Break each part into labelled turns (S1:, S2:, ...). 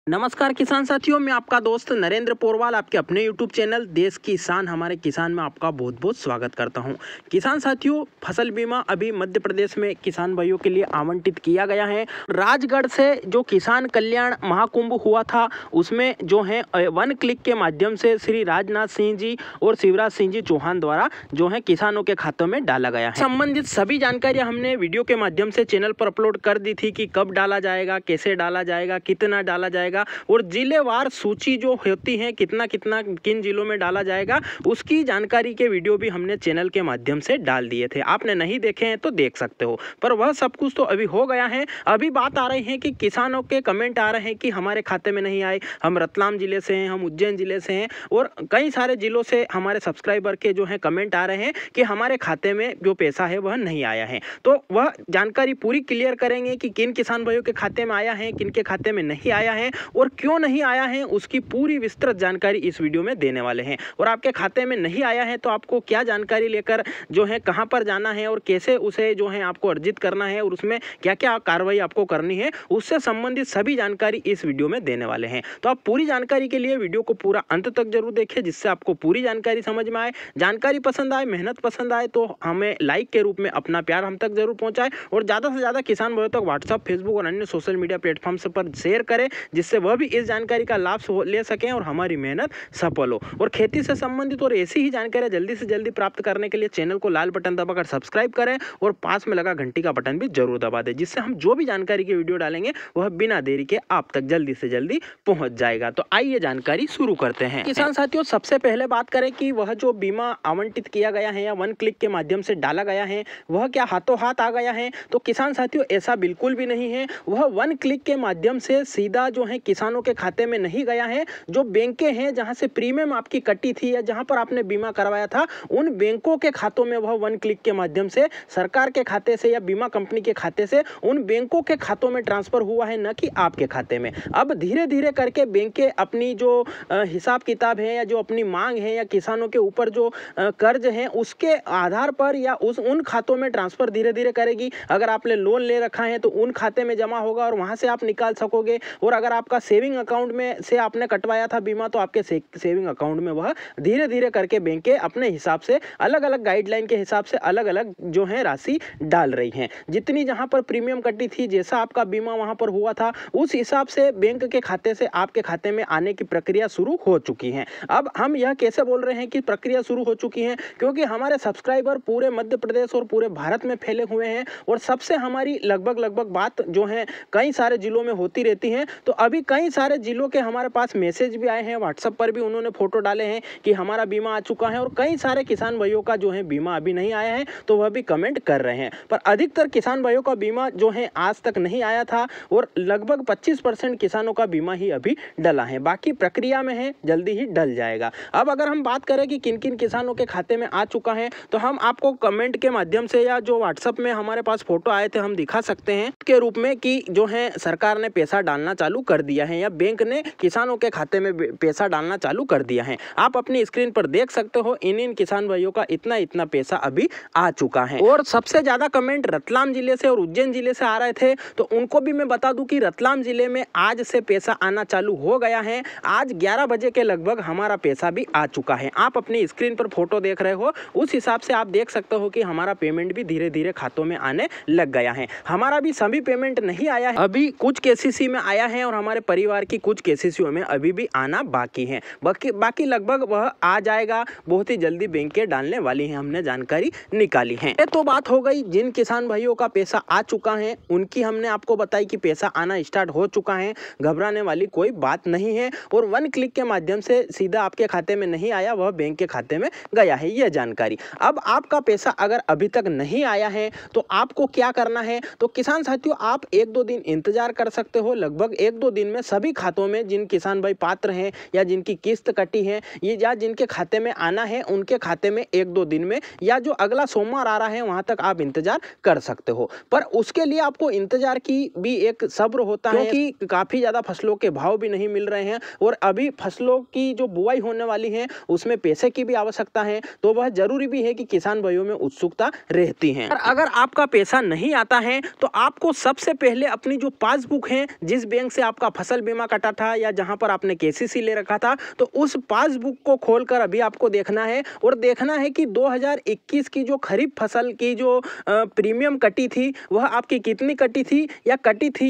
S1: नमस्कार किसान साथियों, मैं आपका दोस्त नरेंद्र पोरवाल आपके अपने YouTube चैनल देश की शान हमारे किसान में आपका बहुत बहुत स्वागत करता हूं। किसान साथियों, फसल बीमा अभी मध्य प्रदेश में किसान भाइयों के लिए आवंटित किया गया है। राजगढ़ से जो किसान कल्याण महाकुंभ हुआ था उसमें जो है वन क्लिक के माध्यम से श्री राजनाथ सिंह जी और शिवराज सिंह जी चौहान द्वारा जो है किसानों के खातों में डाला गया है। संबंधित सभी जानकारियां हमने वीडियो के माध्यम से चैनल पर अपलोड कर दी थी कि कब डाला जाएगा, कैसे डाला जाएगा, कितना डाला जाएगा और जिलेवार सूची जो होती है कितना कितना किन जिलों में डाला जाएगा उसकी जानकारी के वीडियो भी हमने चैनल के माध्यम से डाल दिए थे। आपने नहीं देखे हैं तो देख सकते हो, पर वह सब कुछ तो अभी हो गया है। अभी बात आ रही है कि किसानों के कमेंट आ रहे हैं कि हमारे खाते में नहीं आए। हम रतलाम जिले से हैं, हम उज्जैन जिले से हैं और कई सारे जिलों से हमारे सब्सक्राइबर के जो है कमेंट आ रहे हैं कि हमारे खाते में जो पैसा है वह नहीं आया है। तो वह जानकारी पूरी क्लियर करेंगे कि किन किसान भाइयों के खाते में आया है, किन के खाते में नहीं आया है और क्यों नहीं आया है, उसकी पूरी विस्तृत जानकारी इस वीडियो में देने वाले हैं। और आपके खाते में नहीं आया है तो आपको क्या जानकारी लेकर जो है कहां पर जाना है और कैसे उसे जो है आपको अर्जित करना है और उसमें क्या क्या कार्रवाई आपको करनी है, उससे संबंधित सभी जानकारी इस वीडियो में देने वाले हैं। तो आप पूरी जानकारी के लिए वीडियो को पूरा अंत तक जरूर देखें, जिससे आपको पूरी जानकारी समझ में आए। जानकारी पसंद आए, मेहनत पसंद आए तो हमें लाइक के रूप में अपना प्यार हम तक जरूर पहुंचाए और ज्यादा से ज्यादा किसान भाइयों तक व्हाट्सएप, फेसबुक और अन्य सोशल मीडिया प्लेटफॉर्म पर शेयर करें, जिससे वह भी इस जानकारी का लाभ ले सकें और हमारी मेहनत सफल हो। और खेती से संबंधित और ऐसी ही जानकारी जल्दी से जल्दी प्राप्त करने के लिए चैनल को लाल बटन दबाकर सब्सक्राइब करें और पास में लगा घंटी का बटन भी जरूर दबा दें, जिससे हम जो भी जानकारी की वीडियो डालेंगे वह बिना देरी के आप तक जल्दी से जल्दी पहुंच जाएगा। तो आइए जानकारी शुरू करते हैं। किसान साथियों, सबसे पहले बात करें कि वह जो बीमा आवंटित किया गया है या वन क्लिक के माध्यम से डाला गया है वह क्या हाथों हाथ आ गया है? तो किसान साथियों, ऐसा बिल्कुल भी नहीं है। वह वन क्लिक के माध्यम से सीधा जो है किसानों के खाते में नहीं गया है। जो बैंकें हैं जहां से प्रीमियम आपकी कटी थी या जहां पर आपने बीमा करवाया था, उन बैंकों के खातों में वह वन क्लिक के माध्यम से सरकार के खाते से या बीमा कंपनी के खाते से उन बैंकों के खातों में ट्रांसफर हुआ है, न कि आपके खाते में। अब धीरे धीरे करके बैंकें अपनी जो हिसाब किताब है या जो अपनी मांग है या किसानों के ऊपर जो कर्ज है उसके आधार पर या उन खातों में ट्रांसफर धीरे धीरे करेगी। अगर आपने लोन ले रखा है तो उन खाते में जमा होगा और वहां से आप निकाल सकोगे। और अगर आपका सेविंग अकाउंट में से आपने कटवाया था बीमा तो आपके सेविंग अकाउंट में वह धीरे धीरे करके बैंकें अपने हिसाब से अलग अलग गाइडलाइन के हिसाब से अलग अलग जो है राशि डाल रही हैं। जितनी जहां पर प्रीमियम कटी थी, जैसा आपका बीमा वहां पर हुआ था, उस हिसाब से बैंक के खाते से आपके खाते में आने की प्रक्रिया शुरू हो चुकी है। अब हम यह कैसे बोल रहे हैं कि प्रक्रिया शुरू हो चुकी है? क्योंकि हमारे सब्सक्राइबर पूरे मध्य प्रदेश और पूरे भारत में फैले हुए हैं और सबसे हमारी लगभग बात जो है कई सारे जिलों में होती रहती है। तो अभी कई सारे जिलों के हमारे पास मैसेज भी आए हैं, व्हाट्सएप पर भी उन्होंने फोटो डाले हैं कि हमारा बीमा आ चुका है और कई सारे किसान भाइयों का जो है बीमा अभी नहीं आया है, तो वह भी कमेंट कर रहे हैं। पर अधिकतर किसान भाइयों का बीमा जो है आज तक नहीं आया था और लगभग 25% किसानों का बीमा ही अभी डला है, बाकी प्रक्रिया में है, जल्दी ही डल जाएगा। अब अगर हम बात करें कि किन किन किसानों के खाते में आ चुका है, तो हम आपको कमेंट के माध्यम से या जो व्हाट्सएप में हमारे पास फोटो आए थे हम दिखा सकते हैं के रूप में कि जो है सरकार ने पैसा डालना चालू कर दिया है या बैंक ने किसानों के खाते में पैसा डालना चालू कर दिया है। आप अपनी स्क्रीन पर देख सकते हो इन किसान भाइयों का इतना पैसा अभी आ चुका है। और सबसे ज्यादा कमेंट रतलाम जिले से और उज्जैन जिले से आ रहे थे, तो उनको भी मैं बता दूं कि रतलाम जिले में आज से पैसा आना चालू हो गया है। आज 11 बजे के लगभग हमारा पैसा भी आ चुका है। आप अपनी स्क्रीन पर फोटो देख रहे हो, उस हिसाब से आप देख सकते हो कि हमारा पेमेंट भी धीरे धीरे खातों में आने लग गया है। हमारा भी सभी पेमेंट नहीं आया है, अभी कुछ केसीसी में आया है और हमारे परिवार की कुछ केसीसीओ में अभी भी आना बाकी है। बाकी लगभग वह आ जाएगा, बहुत ही जल्दी बैंकें डालने वाली हैं, हमने जानकारी निकाली है। ये तो बात हो गई जिन किसान भाइयों का पैसा आ चुका है, उनकी हमने आपको बताई कि पैसा आना स्टार्ट हो चुका है, घबराने वाली कोई बात नहीं है। और वन क्लिक के माध्यम से सीधा आपके खाते में नहीं आया, वह बैंक के खाते में गया है, यह जानकारी। अब आपका पैसा अगर अभी तक नहीं आया है तो आपको क्या करना है? तो किसान साथियों, आप 1-2 दिन इंतजार कर सकते हो। लगभग 1-2 दिन में सभी खातों में जिन किसान भाई पात्र हैं या जिनकी किस्त कटी है ये या जिनके खाते में आना है, उनके खाते में 1-2 दिन में या जो अगला सोमवार आ रहा है वहां तक आप इंतजार कर सकते हो। पर उसके लिए आपको इंतजार की भी एक सब्र होता है, क्योंकि काफी ज्यादा फसलों के भाव भी नहीं मिल रहे हैं और अभी फसलों की जो बुआई होने वाली है उसमें पैसे की भी आवश्यकता है, तो वह जरूरी भी है कि किसान भाइयों में उत्सुकता रहती है। अगर आपका पैसा नहीं आता है तो आपको सबसे पहले अपनी जो पासबुक है, जिस बैंक से आपका फसल बीमा कटा था या जहां पर आपने केसीसी ले रखा था, तो उस पासबुक को खोलकर अभी आपको देखना है और देखना है कि 2021 की जो खरीफ फसल की जो प्रीमियम कटी थी वह आपकी कितनी कटी थी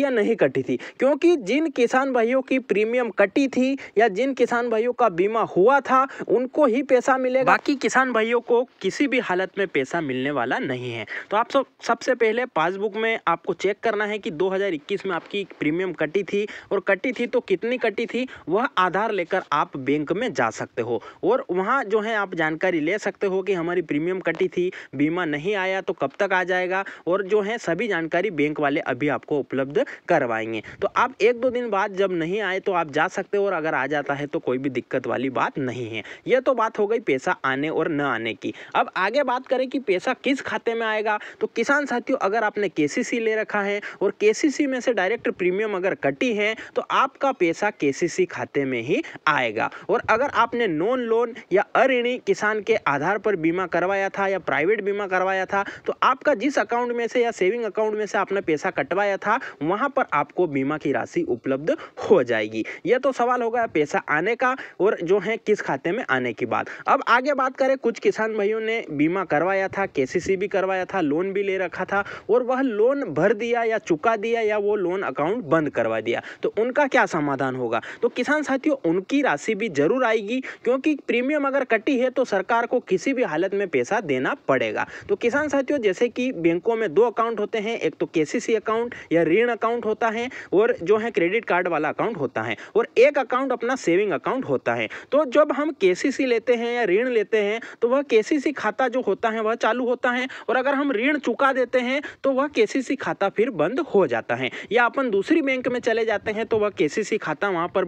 S1: या नहीं कटी थी। क्योंकि जिन किसान भाइयों की प्रीमियम कटी थी या जिन किसान भाइयों का बीमा हुआ था उनको ही पैसा मिलेगा, बाकी किसान भाइयों को किसी भी हालत में पैसा मिलने वाला नहीं है। तो आप सबसे पहले पासबुक में आपको चेक करना है कि 2021 में आपकी प्रीमियम कटी थी और कटी थी तो कितनी कटी थी, वह आधार लेकर आप बैंक में जा सकते हो और वहां जो है आप जानकारी ले सकते हो कि हमारी प्रीमियम कटी थी, बीमा नहीं आया तो कब तक आ जाएगा, और जो है सभी जानकारी बैंक वाले अभी आपको उपलब्ध करवाएंगे। तो आप 1-2 दिन बाद जब नहीं आए तो आप जा सकते हो और अगर आ जाता है तो कोई भी दिक्कत वाली बात नहीं है। यह तो बात हो गई पैसा आने और न आने की। अब आगे बात करें कि पैसा किस खाते में आएगा। तो किसान साथियों, अगर आपने केसीसी ले रखा है और केसीसी में से डायरेक्ट प्रीमियम अगर कटी है तो आपका पैसा केसीसी खाते में ही आएगा। और अगर आपने नॉन लोन या अऋणी किसान के आधार पर बीमा करवाया था या प्राइवेट बीमा करवाया था तो आपका जिस अकाउंट में से या सेविंग अकाउंट में से आपने पैसा कटवाया था वहां पर आपको बीमा की राशि उपलब्ध हो जाएगी। यह तो सवाल हो गया पैसा आने का और जो है किस खाते में आने की बात। अब आगे बात करें, कुछ किसान भाइयों ने बीमा करवाया था, केसीसी भी करवाया था, लोन भी ले रखा था और वह लोन भर दिया या चुका दिया या वो लोन अकाउंट बंद करवा दिया, तो उनका क्या समाधान होगा। तो किसान साथियों, उनकी राशि भी जरूर आएगी क्योंकि प्रीमियम अगर कटी है तो सरकार को किसी भी हालत में पैसा देना पड़ेगा। तो किसान साथियों, जैसे कि बैंकों में 2 अकाउंट होते हैं, एक तो केसीसी अकाउंट या ऋण अकाउंट होता है और जो है क्रेडिट कार्ड वाला अकाउंट होता है, और एक अकाउंट अपना सेविंग अकाउंट होता है। तो जब हम केसीसी लेते हैं या ऋण लेते हैं तो वह केसीसी खाता जो होता है वह चालू होता है, और अगर हम ऋण चुका देते हैं तो वह केसीसी खाता फिर बंद हो जाता है, या अपन दूसरी बैंक में चले जाते हैं तो वह केसीसी खाता वहां पर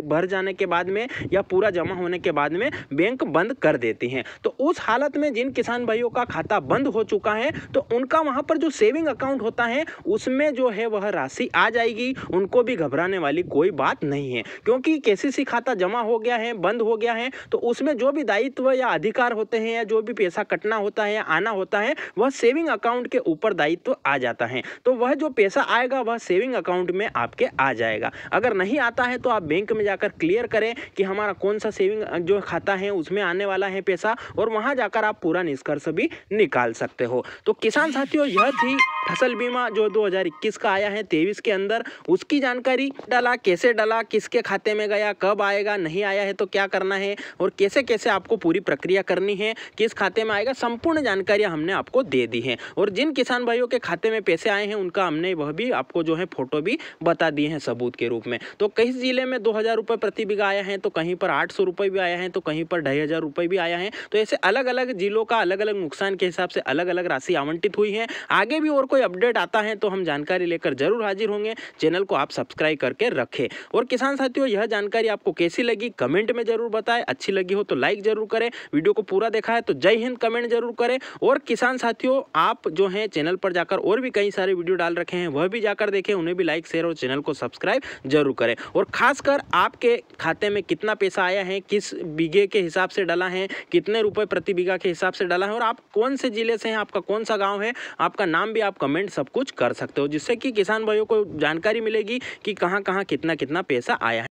S1: भर जाने के बाद में या पूरा जमा होने के बाद में बैंक बंद कर देती है। तो उस हालत में जिन किसान भाइयों का खाता बंद हो चुका है तो उनका वहां पर जो सेविंग अकाउंट होता है उसमें जो है वह राशि आ जाएगी। उनको भी घबराने वाली कोई बात नहीं है क्योंकि केसीसी खाता जमा हो गया है, बंद हो गया है, तो उसमें जो भी दायित्व या अधिकार होते हैं या जो भी पैसा कटना होता है या आना होता है वह सेविंग अकाउंट के ऊपर दायित्व आ जाता है। तो वह जो पैसा आएगा वह सेविंग अकाउंट में आपके आ जाएगा। अगर नहीं आता है तो आप बैंक में जाकर क्लियर करें कि हमारा कौन सा सेविंग जो खाता है उसमें आने वाला है पैसा, और वहां जाकर आप पूरा निष्कर्ष भी निकाल सकते हो। तो किसान साथियों, यह थी फसल बीमा जो 2021 का आया है 23 के अंदर, उसकी जानकारी डाला, कैसे डाला, किसके खाते में गया, कब आएगा, नहीं आया है तो क्या करना है और कैसे कैसे आपको पूरी प्रक्रिया करनी है, किस खाते में आएगा, संपूर्ण जानकारियां हमने आपको दे दी हैं। और जिन किसान भाइयों के खाते में पैसे आए हैं उनका हमने वह भी आपको जो है फोटो भी बता दिए हैं सबूत के रूप में। तो कई जिले में 2000 रुपये प्रति बीघा आया है, तो कहीं पर 800 रुपये भी आया है, तो कहीं पर 2500 रुपये भी आया है। तो ऐसे अलग अलग जिलों का अलग अलग नुकसान के हिसाब से अलग अलग राशि आवंटित हुई है। आगे भी और कोई अपडेट आता है तो हम जानकारी लेकर जरूर हाजिर होंगे। चैनल को आप सब्सक्राइब करके रखें। और किसान साथियों, यह जानकारी आपको कैसी लगी कमेंट में जरूर बताएं। अच्छी लगी हो तो लाइक जरूर करें। वीडियो को पूरा देखा है तो जय हिंद कमेंट जरूर करें। और किसान साथियों, आप जो है चैनल पर जाकर और भी कई सारे वीडियो डाल रखे हैं वह भी जाकर देखें, उन्हें भी लाइक शेयर और चैनल को सब्सक्राइब जरूर करें। और खासकर आपके खाते में कितना पैसा आया है, किस बीघे के हिसाब से डाला है, कितने रुपए प्रति बीघा के हिसाब से डाला है, और आप कौन से जिले से हैं, आपका कौन सा गांव है, आपका नाम भी आप कमेंट सब कुछ कर सकते हो, जिससे कि किसान भाइयों को जानकारी मिलेगी कि कहां कहां कितना कितना पैसा आया है।